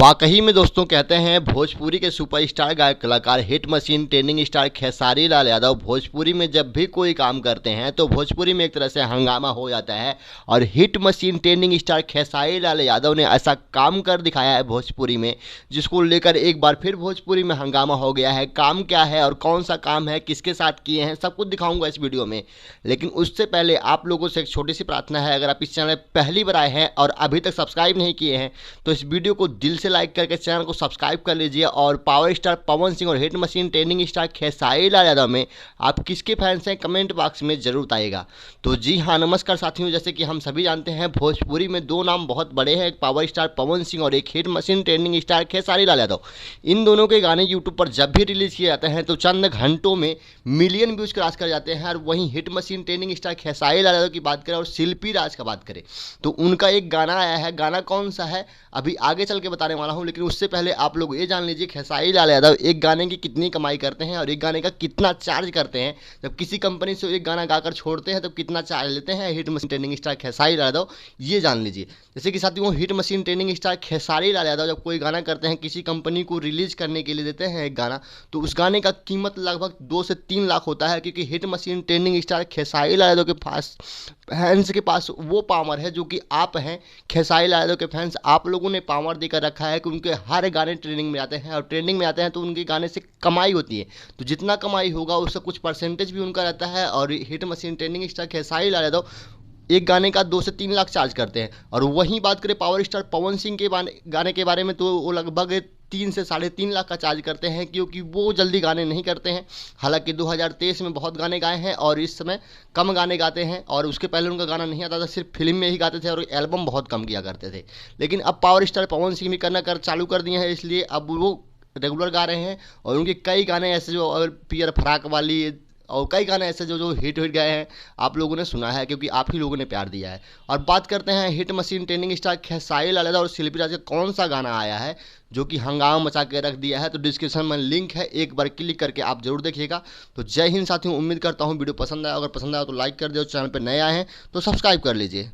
वाकई में दोस्तों कहते हैं भोजपुरी के सुपरस्टार गायक कलाकार hit machine trending star Khesari Lal Yadav Bhojpuri में जब भी कोई काम करते हैं तो भोजपुरी में एक तरह से हंगामा हो जाता है। और hit machine trending star Khesari Lal Yadav ने ऐसा काम कर दिखाया है भोजपुरी में, जिसको लेकर एक बार फिर भोजपुरी में हंगामा हो गया है। काम क्या है और कौन सा काम है, किसके साथ किए हैं, सब कुछ दिखाऊंगा इस वीडियो में। लेकिन उससे पहले आप लोगों से एक छोटी सी प्रार्थना है, अगर आप इस चैनल पहली बार आए हैं और अभी तक सब्सक्राइब नहीं किए हैं तो इस वीडियो को दिल से लाइक करके चैनल को सब्सक्राइब कर लीजिए। और पावर स्टार पवन सिंह और hit machine trending star Khesari Lal Yadav में आप किसके फैंस हैं कमेंट बॉक्स में जरूर बताइएगा। तो जी हाँ, नमस्कार साथियों, जैसे कि हम सभी जानते हैं भोजपुरी में दो नाम बहुत बड़े हैं, एक पावर स्टार पवन सिंह और एक hit machine trending star Khesari Lal Yadav. इन दोनों के गाने यूट्यूब पर जब भी रिलीज किए जाते हैं तो चंद घंटों में मिलियन व्यूज क्रॉस कर जाते हैं। और वहीं hit machine trending star Khesari Lal Yadav की बात करें और शिल्पी राज का बात करें तो उनका एक गाना आया है। गाना कौन सा है अभी आगे चल के बताने वाला हूं, लेकिन उससे पहले आप लोग ये जान लीजिए खेसारी लाल यादव एक गाने की कितनी कमाई करते हैं और एक गाने का कितना चार्ज करते हैं। जब किसी कंपनी से एक गाना गाकर छोड़ते हैं तब कितना चार्ज लेते हैं hit machine trending star Khesari Lal Yadav, ये जान लीजिए। जैसे कि साथियों, hit machine trending star Khesari Lal Yadav जब कोई गाना करते हैं, किसी कंपनी को रिलीज करने के लिए देते हैं एक गाना, तो उस गाने का कीमत लगभग 2 से 3 लाख होता है। क्योंकि hit machine trending star Khesari Lal Yadav के पास फैंस के पास वो पावर है जो कि आप हैं खेसारी लाल यादव के फैंस, आप लोगों ने पावर देकर रखा है कि उनके हर गाने ट्रेंडिंग में आते हैं। और ट्रेंडिंग में आते हैं तो उनके गाने से कमाई होती है, तो जितना कमाई होगा उससे कुछ परसेंटेज भी उनका रहता है। और hit machine trending star Khesari Lal Yadav एक गाने का 2 से 3 लाख चार्ज करते हैं। और वहीं बात करें पावर स्टार पवन सिंह के गाने के बारे में तो वो लगभग 3 से 3.5 लाख का चार्ज करते हैं, क्योंकि वो जल्दी गाने नहीं करते हैं। हालांकि 2023 में बहुत गाने गाए हैं और इस समय कम गाने गाते हैं। और उसके पहले उनका गाना नहीं आता था, सिर्फ फिल्म में ही गाते थे और एल्बम बहुत कम किया करते थे। लेकिन अब पावर स्टार पवन सिंह भी करना चालू कर दिए हैं, इसलिए अब वो रेगुलर गा रहे हैं। और उनके कई गाने ऐसे जो अगर पियर फराक वाली और कई गाने ऐसे जो जो हिट गए हैं, आप लोगों ने सुना है क्योंकि आप ही लोगों ने प्यार दिया है। और बात करते हैं hit machine trending star Khesari Lal Yadav और शिल्पी राज का कौन सा गाना आया है जो कि हंगामा मचा के रख दिया है, तो डिस्क्रिप्शन में लिंक है, एक बार क्लिक करके आप जरूर देखिएगा। तो जय हिंद साथियों, उम्मीद करता हूँ वीडियो पसंद आया। अगर पसंद आया तो लाइक कर दो, चैनल पर नए आए हैं तो सब्सक्राइब कर लीजिए।